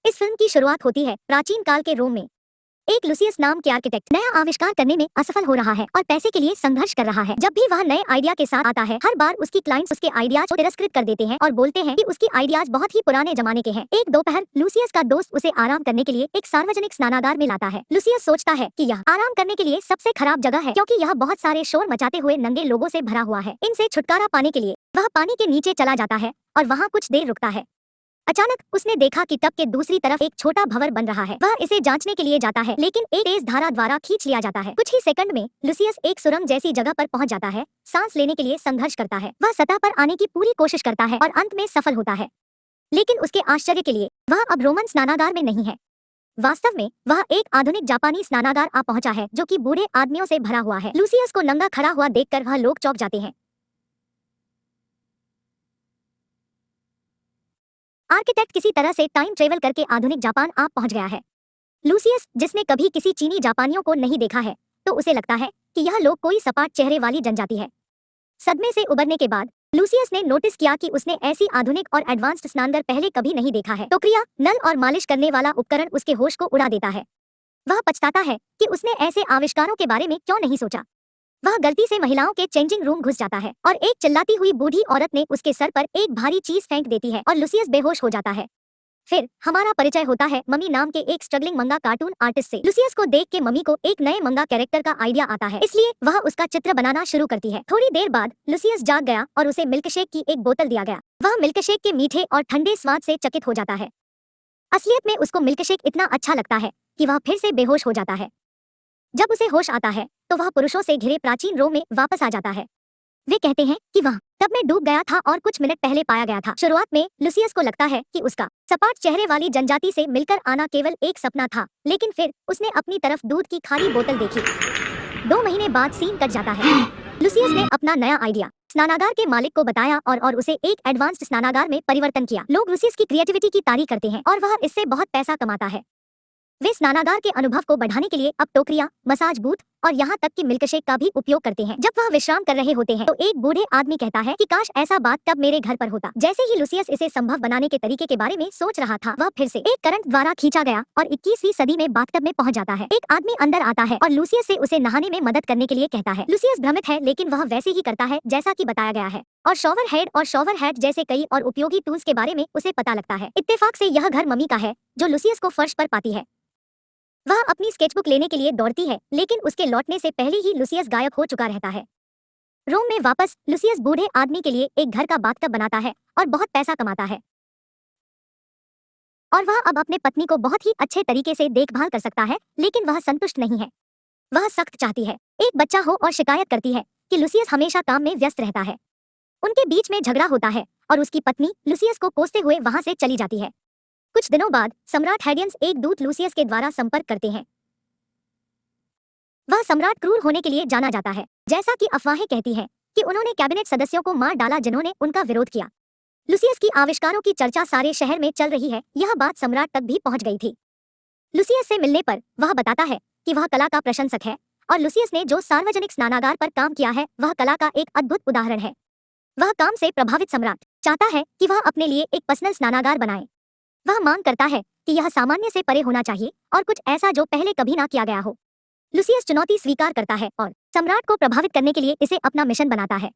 इस फिल्म की शुरुआत होती है प्राचीन काल के रोम में। एक लुसियस नाम के आर्किटेक्ट नया आविष्कार करने में असफल हो रहा है और पैसे के लिए संघर्ष कर रहा है। जब भी वह नए आइडिया के साथ आता है, हर बार उसकी क्लाइंट्स उसके आइडियाज को तिरस्कृत कर देते हैं और बोलते हैं कि उसकी आइडियाज बहुत ही पुराने जमाने के हैं। एक दोपहर लुसियस का दोस्त उसे आराम करने के लिए एक सार्वजनिक स्नानागार में लाता है। लुसियस सोचता है कि यह आराम करने के लिए सबसे खराब जगह है, क्योंकि यह बहुत सारे शोर मचाते हुए नंगे लोगों से भरा हुआ है। इनसे छुटकारा पाने के लिए वह पानी के नीचे चला जाता है और वहाँ कुछ देर रुकता है। अचानक उसने देखा कि टब के दूसरी तरफ एक छोटा भंवर बन रहा है। वह इसे जांचने के लिए जाता है, लेकिन एक तेज धारा द्वारा खींच लिया जाता है। कुछ ही सेकंड में लुसियस एक सुरंग जैसी जगह पर पहुंच जाता है। सांस लेने के लिए संघर्ष करता है। वह सतह पर आने की पूरी कोशिश करता है और अंत में सफल होता है। लेकिन उसके आश्चर्य के लिए वह अब रोमन स्नानागार में नहीं है। वास्तव में वह एक आधुनिक जापानी स्नानागार आ पहुंचा है, जो कि बूढ़े आदमियों से भरा हुआ है। लुसियस को नंगा खड़ा हुआ देखकर वह लोग चौंक जाते हैं। आर्किटेक्ट किसी तरह से टाइम ट्रेवल करके आधुनिक जापान आ पहुंच गया है। लुसियस, जिसने कभी किसी चीनी जापानियों को नहीं देखा है, तो उसे लगता है कि यह लोग कोई सपाट चेहरे वाली जनजाति है। सदमे से उबरने के बाद लुसियस ने नोटिस किया कि उसने ऐसी आधुनिक और एडवांस्ड स्नानघर पहले कभी नहीं देखा है। टोकरियां, नल और मालिश करने वाला उपकरण उसके होश को उड़ा देता है। वह पछताता है कि उसने ऐसे आविष्कारों के बारे में क्यों नहीं सोचा। वह गलती से महिलाओं के चेंजिंग रूम घुस जाता है और एक चिल्लाती हुई बूढ़ी औरत ने उसके सर पर एक भारी चीज फेंक देती है और लुसियस बेहोश हो जाता है। फिर हमारा परिचय होता है मम्मी नाम के एक स्ट्रगलिंग मंगा कार्टून आर्टिस्ट से। लुसियस को देख के मम्मी को एक नए मंगा कैरेक्टर का आइडिया आता है, इसलिए वह उसका चित्र बनाना शुरू करती है। थोड़ी देर बाद लुसियस जाग गया और उसे मिल्कशेक की एक बोतल दिया गया। वह मिल्कशेक के मीठे और ठंडे स्वाद से चकित हो जाता है। असलियत में उसको मिल्कशेक इतना अच्छा लगता है कि वह फिर से बेहोश हो जाता है। जब उसे होश आता है तो वह पुरुषों से घिरे प्राचीन रोम में वापस आ जाता है। वे कहते हैं कि वह टब में डूब गया था और कुछ मिनट पहले पाया गया था। शुरुआत में लुसियस को लगता है कि उसका सपाट चेहरे वाली जनजाति से मिलकर आना केवल एक सपना था, लेकिन फिर उसने अपनी तरफ दूध की खाली बोतल देखी। 2 महीने बाद सीन कट जाता है। लुसियस ने अपना नया आइडिया स्नानागार के मालिक को बताया और उसे एक एडवांस्ड स्नानागार में परिवर्तन किया। लोग लुसियस की क्रिएटिविटी की तारीफ करते हैं और वह इससे बहुत पैसा कमाता है। वे स्नानागार के अनुभव को बढ़ाने के लिए अब टोकरियां, मसाज बूथ और यहाँ तक कि मिल्कशेक का भी उपयोग करते हैं। जब वह विश्राम कर रहे होते हैं तो एक बूढ़े आदमी कहता है कि काश ऐसा बात तब मेरे घर पर होता। जैसे ही लुसियस इसे संभव बनाने के तरीके के बारे में सोच रहा था, वह फिर से एक करंट द्वारा खींचा गया और 21वीं सदी में बाथटब में पहुंच जाता है। एक आदमी अंदर आता है और लुसियस से उसे नहाने में मदद करने के लिए कहता है। लुसियस भ्रमित है, लेकिन वह वैसे ही करता है जैसा कि बताया गया है और शॉवर हेड और शॉवर हैट जैसे कई और उपयोगी टूल्स के बारे में उसे पता लगता है। इत्तेफाक से यह घर मम्मी का है, जो लुसियस को फर्श पर पाती है। वह अपनी स्केचबुक लेने के लिए दौड़ती है, लेकिन उसके लौटने से पहले ही लुसियस गायब हो चुका रहता है। रोम में वापस लुसियस बूढ़े आदमी के लिए एक घर का बाथटब बनाता है और बहुत पैसा कमाता है। और वह अब अपने पत्नी को बहुत ही अच्छे तरीके से देखभाल कर सकता है, लेकिन वह संतुष्ट नहीं है। वह सख्त चाहती है एक बच्चा हो और शिकायत करती है कि लुसियस हमेशा काम में व्यस्त रहता है। उनके बीच में झगड़ा होता है और उसकी पत्नी लुसियस को कोसते हुए वहां से चली जाती है। कुछ दिनों बाद सम्राट हैडियंस एक दूत लुसियस के द्वारा संपर्क करते हैं। वह सम्राट क्रूर होने के लिए जाना जाता है, जैसा कि अफवाहें कहती हैं कि उन्होंने कैबिनेट सदस्यों को मार डाला जिन्होंने उनका विरोध किया। लुसियस की आविष्कारों की चर्चा सारे शहर में चल रही है। यह बात सम्राट तक भी पहुंच गई थी। लुसियस से मिलने पर वह बताता है कि वह कला का प्रशंसक है और लुसियस ने जो सार्वजनिक स्नानागार पर काम किया है वह कला का एक अद्भुत उदाहरण है। वह काम से प्रभावित सम्राट चाहता है कि वह अपने लिए एक पर्सनल स्नानागार बनाए। वह मांग करता है कि यह सामान्य से परे होना चाहिए और कुछ ऐसा जो पहले कभी ना किया गया हो। लुसियस चुनौती स्वीकार करता है और सम्राट को प्रभावित करने के लिए इसे अपना मिशन बनाता है।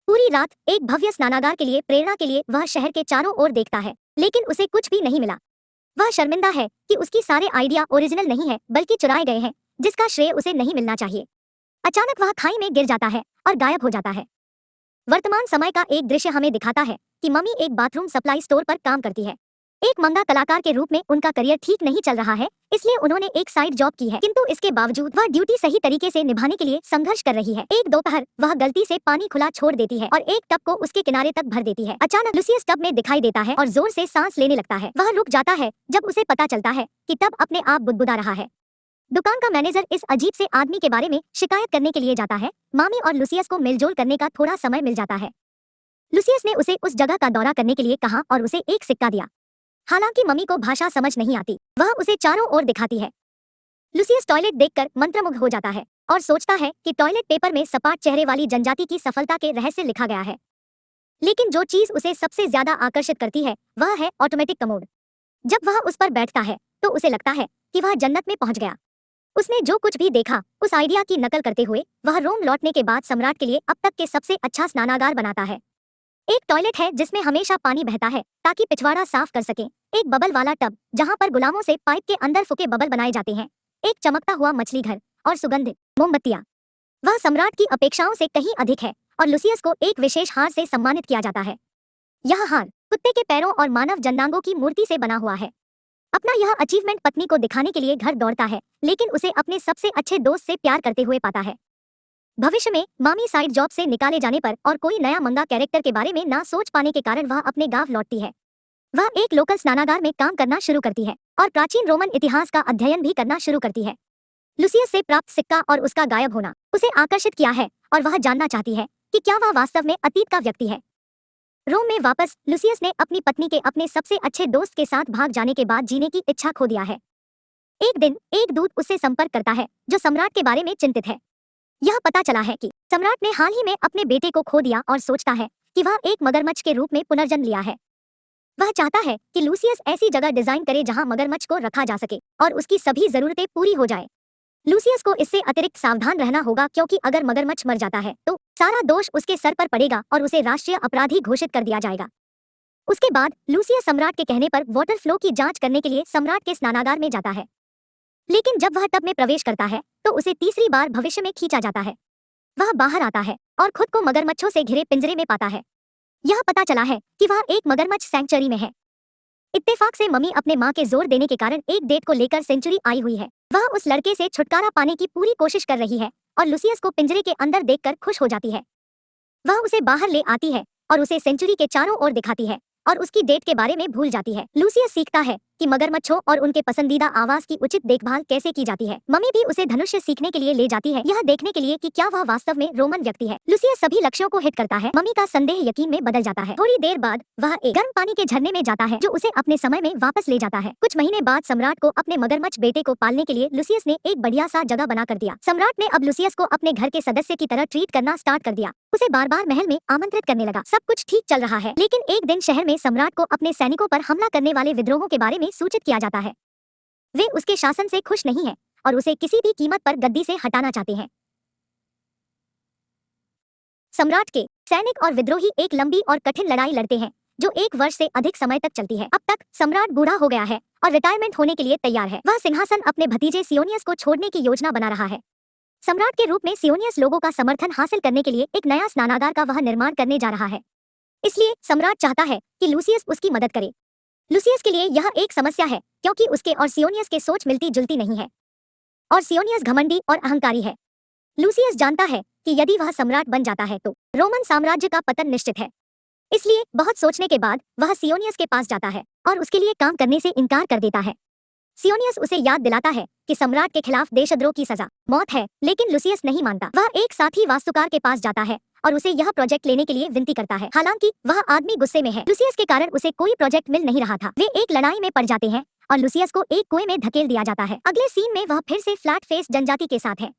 पूरी रात एक भव्य स्नानागार के लिए प्रेरणा के लिए वह शहर के चारों ओर देखता है, लेकिन उसे कुछ भी नहीं मिला। वह शर्मिंदा है कि उसकी सारे आइडिया ओरिजिनल नहीं है बल्कि चुराए गए हैं, जिसका श्रेय उसे नहीं मिलना चाहिए। अचानक वह खाई में गिर जाता है और गायब हो जाता है। वर्तमान समय का एक दृश्य हमें दिखाता है कि मम्मी एक बाथरूम सप्लाई स्टोर पर काम करती है। एक मंगा कलाकार के रूप में उनका करियर ठीक नहीं चल रहा है, इसलिए उन्होंने एक साइड जॉब की है, किंतु इसके बावजूद वह ड्यूटी सही तरीके से निभाने के लिए संघर्ष कर रही है। एक दोपहर वह गलती से पानी खुला छोड़ देती है और एक टब को उसके किनारे तक भर देती है। अचानक लुसियस टब में दिखाई देता है और जोर से सांस लेने लगता है। वह रुक जाता है जब उसे पता चलता है कि टब अपने आप बुदबुदा रहा है। दुकान का मैनेजर इस अजीब से आदमी के बारे में शिकायत करने के लिए जाता है। मामी और लुसियस को मिलजोल करने का थोड़ा समय मिल जाता है। लुसियस ने उसे उस जगह का दौरा करने के लिए कहा और उसे एक सिक्का दिया। हालांकि मम्मी को भाषा समझ नहीं आती, वह उसे चारों ओर दिखाती है। लुसियस टॉयलेट देखकर मंत्रमुग्ध हो जाता है और सोचता है कि टॉयलेट पेपर में सपाट चेहरे वाली जनजाति की सफलता के रहस्य लिखा गया है। लेकिन जो चीज उसे सबसे ज्यादा आकर्षित करती है वह है ऑटोमेटिक कमोड। जब वह उस पर बैठता है तो उसे लगता है कि वह जन्नत में पहुंच गया। उसने जो कुछ भी देखा उस आइडिया की नकल करते हुए वह रोम लौटने के बाद सम्राट के लिए अब तक के सबसे अच्छा स्नानागार बनाता है। एक टॉयलेट है जिसमें हमेशा पानी बहता है ताकि पिछवाड़ा साफ कर सके। एक बबल वाला टब जहां पर गुलामों से पाइप के अंदर फुके बबल बनाए जाते हैं। एक चमकता हुआ मछली घर और सुगंधित मोमबत्तियां। वह सम्राट की अपेक्षाओं से कहीं अधिक है और लुसियस को एक विशेष हार से सम्मानित किया जाता है। यह हार कुत्ते के पैरों और मानव जनांगों की मूर्ति से बना हुआ है। अपना यह अचीवमेंट पत्नी को दिखाने के लिए घर दौड़ता है, लेकिन उसे अपने सबसे अच्छे दोस्त से प्यार करते हुए पाता है। भविष्य में मामी साइड जॉब से निकाले जाने पर और कोई नया मंगा कैरेक्टर के बारे में ना सोच पाने के कारण वह अपने गांव लौटती है। वह एक लोकल स्नानागार में काम करना शुरू करती है और प्राचीन रोमन इतिहास का अध्ययन भी करना शुरू करती है। लुसियस से प्राप्त सिक्का और उसका गायब होना उसे आकर्षित किया है और वह जानना चाहती है कि क्या वह वास्तव में अतीत का व्यक्ति है। रोम में वापस लुसियस ने अपनी पत्नी के अपने सबसे अच्छे दोस्त के साथ भाग जाने के बाद जीने की इच्छा खो दिया है। एक दिन एक दूत उससे संपर्क करता है जो सम्राट के बारे में चिंतित है। यह पता चला है कि सम्राट ने हाल ही में अपने बेटे को खो दिया और सोचता है कि वह एक मगरमच्छ के रूप में पुनर्जन्म लिया है। वह चाहता है कि लुसियस ऐसी जगह डिजाइन करे जहां मगरमच्छ को रखा जा सके और उसकी सभी जरूरतें पूरी हो जाए। लुसियस को इससे अतिरिक्त सावधान रहना होगा क्योंकि अगर मगरमच्छ मर जाता है तो सारा दोष उसके सर पर पड़ेगा और उसे राष्ट्रीय अपराधी घोषित कर दिया जाएगा। उसके बाद लुसियस सम्राट के कहने पर वाटर फ्लो की जांच करने के लिए सम्राट के स्नानागार में जाता है, लेकिन जब वह टब में प्रवेश करता है तो उसे तीसरी बार भविष्य में खींचा जाता है। वह बाहर आता है और खुद को मगरमच्छों से घिरे पिंजरे में पाता है। यह पता चला है कि वह एक मगरमच्छ सैंक्चुरी में है। इत्तेफाक से मम्मी अपने माँ के जोर देने के कारण एक डेट को लेकर सेंचुरी आई हुई है। वह उस लड़के से छुटकारा पाने की पूरी कोशिश कर रही है और लुसियस को पिंजरे के अंदर देखकर खुश हो जाती है। वह उसे बाहर ले आती है और उसे सेंचुरी के चारों ओर दिखाती है और उसकी डेट के बारे में भूल जाती है। लुसियस सीखता है कि मगरमच्छों और उनके पसंदीदा आवास की उचित देखभाल कैसे की जाती है। मम्मी भी उसे धनुष्य सीखने के लिए ले जाती है, यह देखने के लिए कि क्या वह वास्तव में रोमन व्यक्ति है। लुसियस सभी लक्ष्यों को हिट करता है। मम्मी का संदेह यकीन में बदल जाता है। थोड़ी देर बाद वह एक गर्म पानी के झरने में जाता है जो उसे अपने समय में वापस ले जाता है। कुछ महीने बाद सम्राट को अपने मगरमच्छ बेटे को पालने के लिए लुसियस ने एक बढ़िया सा जगह बना कर दिया। सम्राट ने अब लुसियस को अपने घर के सदस्य की तरह ट्रीट करना स्टार्ट कर दिया। उसे बार बार महल में आमंत्रित करने लगा। सब कुछ ठीक चल रहा है, लेकिन एक दिन शहर में सम्राट को अपने सैनिकों पर हमला करने वाले विद्रोहों के बारे में सूचित किया जाता है। वे उसके शासन से खुश नहीं हैं और उसे किसी भी कीमत पर गद्दी से हटाना चाहते हैं। सम्राट के सैनिक और विद्रोही एक लंबी और कठिन लड़ाई लड़ते हैं जो 1 वर्ष से अधिक समय तक चलती है। अब तक सम्राट बूढ़ा हो गया है और रिटायरमेंट होने के लिए तैयार है। वह सिंहासन अपने भतीजे सियोनियस को छोड़ने की योजना बना रहा है। सम्राट के रूप में सियोनियस लोगों का समर्थन हासिल करने के लिए एक नया स्नानागार का वह निर्माण करने जा रहा है। इसलिए सम्राट चाहता है कि लुसियस उसकी मदद करे। लुसियस के लिए यह एक समस्या है क्योंकि उसके और सियोनियस के सोच मिलती जुलती नहीं है और सियोनियस घमंडी और अहंकारी है। लुसियस जानता है कि यदि वह सम्राट बन जाता है तो रोमन साम्राज्य का पतन निश्चित है। इसलिए बहुत सोचने के बाद वह सियोनियस के पास जाता है और उसके लिए काम करने से इनकार कर देता है। सियोनियस उसे याद दिलाता है कि सम्राट के खिलाफ देशद्रोह की सजा मौत है, लेकिन लुसियस नहीं मानता। वह एक साथी वास्तुकार के पास जाता है और उसे यह प्रोजेक्ट लेने के लिए विनती करता है। हालांकि वह आदमी गुस्से में है। लुसियस के कारण उसे कोई प्रोजेक्ट मिल नहीं रहा था। वे एक लड़ाई में पड़ जाते हैं और लुसियस को एक कुएं में धकेल दिया जाता है। अगले सीन में वह फिर से फ्लैट फेस जनजाति के साथ है।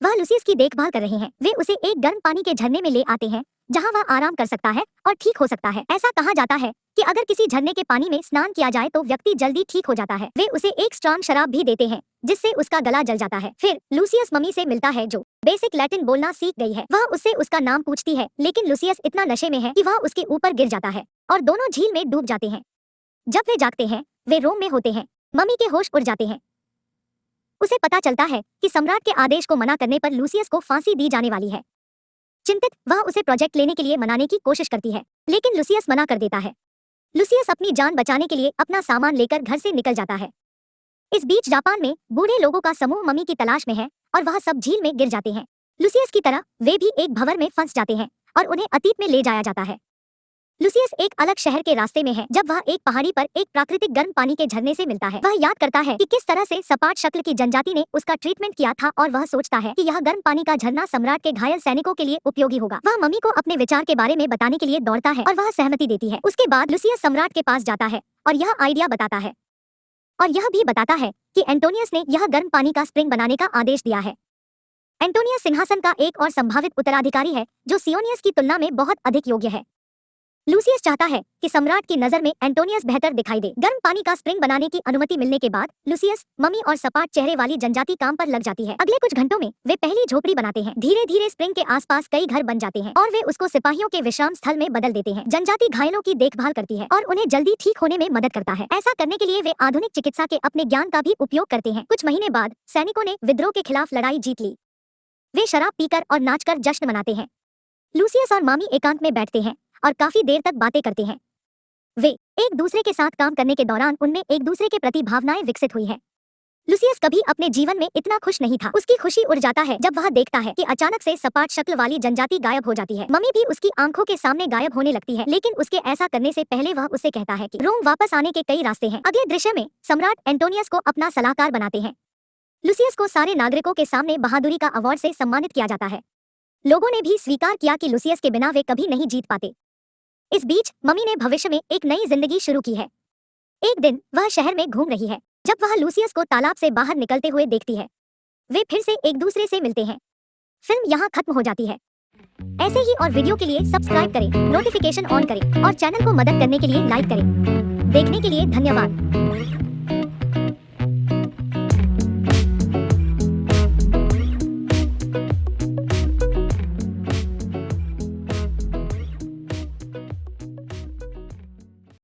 वह लुसियस की देखभाल कर रहे हैं। वे उसे एक गर्म पानी के झरने में ले आते हैं जहां वह आराम कर सकता है और ठीक हो सकता है। ऐसा कहा जाता है कि अगर किसी झरने के पानी में स्नान किया जाए तो व्यक्ति जल्दी ठीक हो जाता है। वे उसे एक स्ट्रॉन्ग शराब भी देते हैं जिससे उसका गला जल जाता है। फिर लुसियस मम्मी से मिलता है जो बेसिक लैटिन बोलना सीख गई है। वह उससे उसका नाम पूछती है, लेकिन लुसियस इतना नशे में है कि वह उसके ऊपर गिर जाता है और दोनों झील में डूब जाते हैं। जब वे जागते हैं वे रोम में होते हैं। मम्मी के होश उड़ जाते हैं। उसे पता चलता है कि सम्राट के आदेश को मना करने पर लुसियस को फांसी दी जाने वाली है। चिंतित वह उसे प्रोजेक्ट लेने के लिए मनाने की कोशिश करती है, लेकिन लुसियस मना कर देता है। लुसियस अपनी जान बचाने के लिए अपना सामान लेकर घर से निकल जाता है। इस बीच जापान में बूढ़े लोगों का समूह मम्मी की तलाश में है और वह सब झील में गिर जाते हैं। लुसियस की तरह वे भी एक भंवर में फंस जाते हैं और उन्हें अतीत में ले जाया जाता है। लुसियस एक अलग शहर के रास्ते में है जब वह एक पहाड़ी पर एक प्राकृतिक गर्म पानी के झरने से मिलता है। वह याद करता है कि किस तरह से सपाट शक्ल की जनजाति ने उसका ट्रीटमेंट किया था और वह सोचता है कि यह गर्म पानी का झरना सम्राट के घायल सैनिकों के लिए उपयोगी होगा। वह मम्मी को अपने विचार के बारे में बताने के लिए दौड़ता है और वह सहमति देती है। उसके बाद लुसियस सम्राट के पास जाता है और यह आइडिया बताता है और यह भी बताता है कि एंटोनियस ने यह गर्म पानी का स्प्रिंग बनाने का आदेश दिया है। एंटोनियस सिंहासन का एक और संभावित उत्तराधिकारी है जो सियोनियस की तुलना में बहुत अधिक योग्य है। लूसियस चाहता है कि सम्राट की नजर में एंटोनियस बेहतर दिखाई दे। गर्म पानी का स्प्रिंग बनाने की अनुमति मिलने के बाद लूसियस, मम्मी और सपाट चेहरे वाली जनजाति काम पर लग जाती है। अगले कुछ घंटों में वे पहली झोपड़ी बनाते हैं। धीरे धीरे स्प्रिंग के आसपास कई घर बन जाते हैं और वे उसको सिपाहियों के विश्राम स्थल में बदल देते हैं। जनजाति घायलों की देखभाल करती है और उन्हें जल्दी ठीक होने में मदद करता है। ऐसा करने के लिए वे आधुनिक चिकित्सा के अपने ज्ञान का भी उपयोग करते हैं। कुछ महीने बाद सैनिकों ने विद्रोह के खिलाफ लड़ाई जीत ली। वे शराब पीकर और नाचकर जश्न मनाते हैं। लूसियस और मामी एकांत में बैठते हैं और काफी देर तक बातें करते हैं। वे एक दूसरे के साथ काम करने के दौरान उनमें एक दूसरे के प्रति भावनाएं विकसित हुई हैं। लूसियस कभी अपने जीवन में इतना खुश नहीं था। उसकी खुशी उड़ जाता है जब वह देखता है कि अचानक से सपाट शक्ल वाली जनजाति गायब हो जाती है। मम्मी भी उसकी आंखों के सामने गायब होने लगती है, लेकिन उसके ऐसा करने से पहले वह उससे कहता है कि रोम वापस आने के कई रास्ते हैं। अगले दृश्य में सम्राट एंटोनियस को अपना सलाहकार बनाते हैं। लूसियस को सारे नागरिकों के सामने बहादुरी का अवार्ड से सम्मानित किया जाता है। लोगों ने भी स्वीकार किया कि लूसियस के बिना वे कभी नहीं जीत पाते। इस बीच मम्मी ने भविष्य में एक नई जिंदगी शुरू की है। एक दिन वह शहर में घूम रही है जब वह लूसियस को तालाब से बाहर निकलते हुए देखती है। वे फिर से एक दूसरे से मिलते हैं। फिल्म यहाँ खत्म हो जाती है। ऐसे ही और वीडियो के लिए सब्सक्राइब करें, नोटिफिकेशन ऑन करें और चैनल को मदद करने के लिए लाइक करें। देखने के लिए धन्यवाद।